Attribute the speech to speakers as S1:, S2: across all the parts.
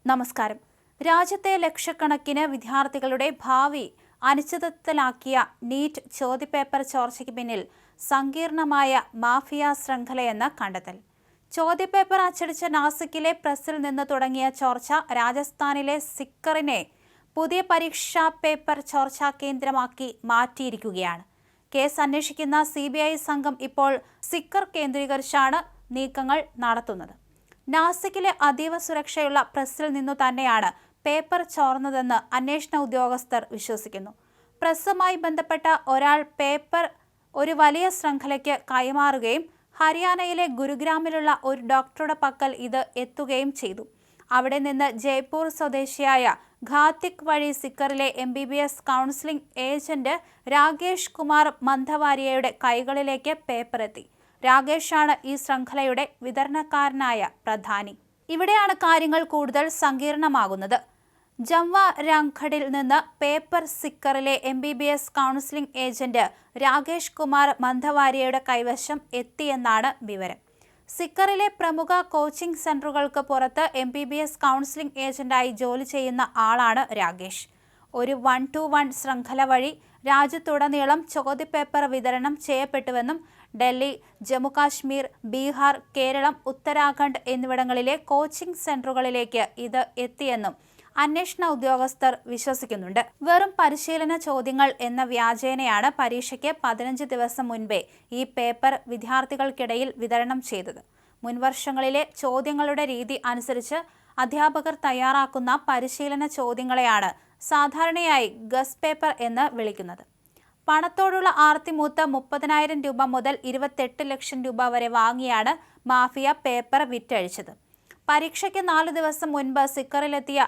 S1: നമസ്കാരം. രാജ്യത്തെ ലക്ഷക്കണക്കിന് വിദ്യാർത്ഥികളുടെ ഭാവി അനിശ്ചിതത്വത്തിലാക്കിയ നീറ്റ് ചോദ്യപേപ്പർ ചോർച്ചയ്ക്ക് പിന്നിൽ സങ്കീർണമായ മാഫിയ ശൃംഖലയെന്ന കണ്ടെത്തൽ. ചോദ്യപേപ്പർ അച്ചടിച്ച നാസിക്കിലെ പ്രസിൽ നിന്ന് തുടങ്ങിയ ചോർച്ച രാജസ്ഥാനിലെ സിക്കറിനെ പുതിയ പരീക്ഷാ പേപ്പർ ചോർച്ചാ കേന്ദ്രമാക്കി മാറ്റിയിരിക്കുകയാണ്. കേസ് അന്വേഷിക്കുന്ന CBI സംഘം ഇപ്പോൾ സിക്കർ കേന്ദ്രീകരിച്ചാണ് നീക്കങ്ങൾ നടത്തുന്നത്. നാസിക്കിലെ അതീവ സുരക്ഷയുള്ള പ്രസിൽ നിന്നു തന്നെയാണ് പേപ്പർ ചോർന്നതെന്ന് അന്വേഷണ ഉദ്യോഗസ്ഥർ വിശ്വസിക്കുന്നു. പ്രസ്സുമായി ബന്ധപ്പെട്ട ഒരാൾ പേപ്പർ ഒരു വലിയ ശൃംഖലയ്ക്ക് കൈമാറുകയും ഹരിയാനയിലെ ഗുരുഗ്രാമിലുള്ള ഒരു ഡോക്ടറുടെ പക്കൽ ഇത് എത്തുകയും ചെയ്തു. അവിടെ നിന്ന് ജയ്പൂർ സ്വദേശിയായ ഘാത്തിക് വഴി സിക്കറിലെ MBBS counselling agent Rakesh Kumar മന്ധവാരിയയുടെ കൈകളിലേക്ക് പേപ്പർ എത്തി. രാകേഷാണ് ഈ ശൃംഖലയുടെ വിതരണക്കാരനായ പ്രധാനി. ഇവിടെയാണ് കാര്യങ്ങൾ കൂടുതൽ സങ്കീർണമാകുന്നത്. ജംവാരാംഘഡിൽ നിന്ന് പേപ്പർ സിക്കറിലെ MBBS counselling agent Rakesh Kumar മന്ധവാരിയയുടെ കൈവശം എത്തിയെന്നാണ് വിവരം. സിക്കറിലെ പ്രമുഖ കോച്ചിംഗ് സെന്ററുകൾക്ക് പുറത്ത് MBBS കൗൺസിലിംഗ് ഏജന്റായി ജോലി ചെയ്യുന്ന ആളാണ് രാകേഷ്. ഒരു 1-to-1 ശൃംഖല വഴി രാജ്യത്തുടനീളം ചോദ്യപേപ്പർ വിതരണം ചെയ്യപ്പെട്ടുവെന്നും ഡൽഹി, ജമ്മുകാശ്മീർ, ബീഹാർ, കേരളം, ഉത്തരാഖണ്ഡ് എന്നിവിടങ്ങളിലെ കോച്ചിംഗ് സെന്ററുകളിലേക്ക് ഇത് എത്തിയെന്നും അന്വേഷണ ഉദ്യോഗസ്ഥർ വിശ്വസിക്കുന്നുണ്ട്. വെറും പരിശീലന ചോദ്യങ്ങൾ എന്ന വ്യാജേനയാണ് പരീക്ഷയ്ക്ക് 15 ദിവസം മുൻപേ ഈ പേപ്പർ വിദ്യാർത്ഥികൾക്കിടയിൽ വിതരണം ചെയ്തത്. മുൻവർഷങ്ങളിലെ ചോദ്യങ്ങളുടെ രീതി അനുസരിച്ച് അധ്യാപകർ തയ്യാറാക്കുന്ന പരിശീലന ചോദ്യങ്ങളെയാണ് സാധാരണയായി ഗസ് പേപ്പർ എന്ന് വിളിക്കുന്നത്. പണത്തോടുള്ള ആർത്തി മൂത്ത് 30,000 രൂപ മുതൽ 28 ലക്ഷം രൂപ വരെ വാങ്ങിയാണ് മാഫിയ പേപ്പർ വിറ്റഴിച്ചത്. പരീക്ഷയ്ക്ക് 4 ദിവസം മുൻപ് സിക്കറിലെത്തിയ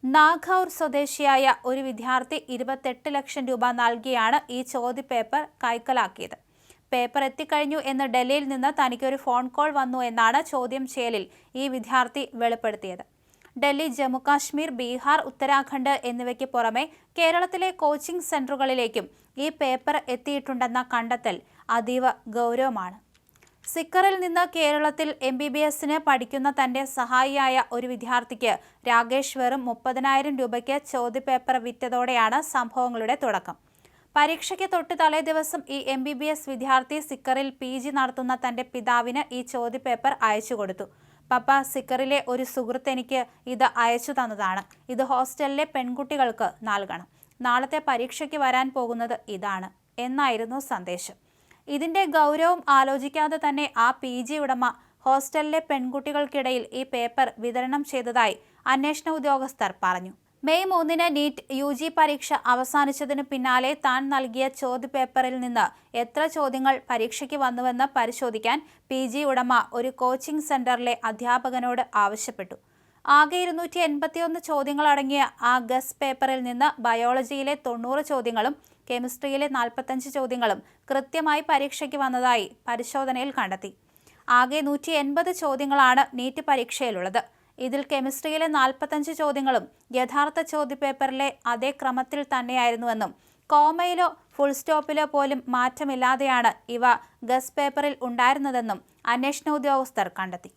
S1: നാഗൌർ സ്വദേശിയായ ഒരു വിദ്യാർത്ഥി 28 ലക്ഷം രൂപ നൽകിയാണ് ഈ ചോദ്യപേപ്പർ കൈക്കലാക്കിയത്. പേപ്പർ എത്തിക്കഴിഞ്ഞു എന്ന് ഡൽഹിയിൽ നിന്ന് തനിക്കൊരു ഫോൺ കോൾ വന്നു എന്നാണ് ചോദ്യം ചെയ്യലിൽ ഈ വിദ്യാർത്ഥി വെളിപ്പെടുത്തിയത്. ഡൽഹി, ജമ്മുകാശ്മീർ, ബീഹാർ, ഉത്തരാഖണ്ഡ് എന്നിവയ്ക്ക് പുറമെ കേരളത്തിലെ കോച്ചിംഗ് സെന്ററുകളിലേക്കും ഈ പേപ്പർ എത്തിയിട്ടുണ്ടെന്ന കണ്ടെത്തൽ അതീവ ഗൗരവമാണ്. സിക്കറിൽ നിന്ന് കേരളത്തിൽ MBBSന് പഠിക്കുന്ന തന്റെ സഹായിയായ ഒരു വിദ്യാർത്ഥിക്ക് രാകേഷ് വെറും 30,000 രൂപയ്ക്ക് ചോദ്യപേപ്പർ വിറ്റതോടെയാണ് സംഭവങ്ങളുടെ തുടക്കം. പരീക്ഷയ്ക്ക് തൊട്ട് തലേ ദിവസം ഈ MBBS വിദ്യാർത്ഥി സിക്കറിൽ PG നടത്തുന്ന തന്റെ പിതാവിന് ഈ ചോദ്യപേപ്പർ അയച്ചു കൊടുത്തു. പപ്പ, സിക്കറിലെ ഒരു സുഹൃത്ത് എനിക്ക് ഇത് അയച്ചു തന്നതാണ്. ഇത് ഹോസ്റ്റലിലെ പെൺകുട്ടികൾക്ക് നൽകണം. നാളത്തെ പരീക്ഷയ്ക്ക് വരാൻ പോകുന്നത് ഇതാണ് എന്നായിരുന്നു സന്ദേശം. ഇതിന്റെ ഗൗരവം ആലോചിക്കാതെ തന്നെ ആ PG ഉടമ ഹോസ്റ്റലിലെ പെൺകുട്ടികൾക്കിടയിൽ ഈ പേപ്പർ വിതരണം ചെയ്തതായി അന്വേഷണ ഉദ്യോഗസ്ഥർ പറഞ്ഞു. മെയ് 3-ന് നീറ്റ് UG പരീക്ഷ അവസാനിച്ചതിനു പിന്നാലെ താൻ നൽകിയ ചോദ്യപേപ്പറിൽ നിന്ന് എത്ര ചോദ്യങ്ങൾ പരീക്ഷയ്ക്ക് വന്നുവെന്ന് പരിശോധിക്കാൻ PG ഉടമ ഒരു കോച്ചിംഗ് സെന്ററിലെ അധ്യാപകനോട് ആവശ്യപ്പെട്ടു. ആകെ 281 ചോദ്യങ്ങളടങ്ങിയ ആ ഗസ് പേപ്പറിൽ നിന്ന് ബയോളജിയിലെ 90 ചോദ്യങ്ങളും കെമിസ്ട്രിയിലെ 45 ചോദ്യങ്ങളും കൃത്യമായി പരീക്ഷയ്ക്ക് വന്നതായി പരിശോധനയിൽ കണ്ടെത്തി. ആകെ 180 ചോദ്യങ്ങളാണ് നീറ്റ് പരീക്ഷയിലുള്ളത്. ഇതിൽ കെമിസ്ട്രിയിലെ 45 ചോദ്യങ്ങളും യഥാർത്ഥ ചോദ്യപേപ്പറിലെ അതേ ക്രമത്തിൽ തന്നെയായിരുന്നുവെന്നും കോമയിലോ ഫുൾ സ്റ്റോപ്പിലോ പോലും മാറ്റമില്ലാതെയാണ് ഇവ ഗസ് പേപ്പറിൽ ഉണ്ടായിരുന്നതെന്നും അന്വേഷണ ഉദ്യോഗസ്ഥർ കണ്ടെത്തി.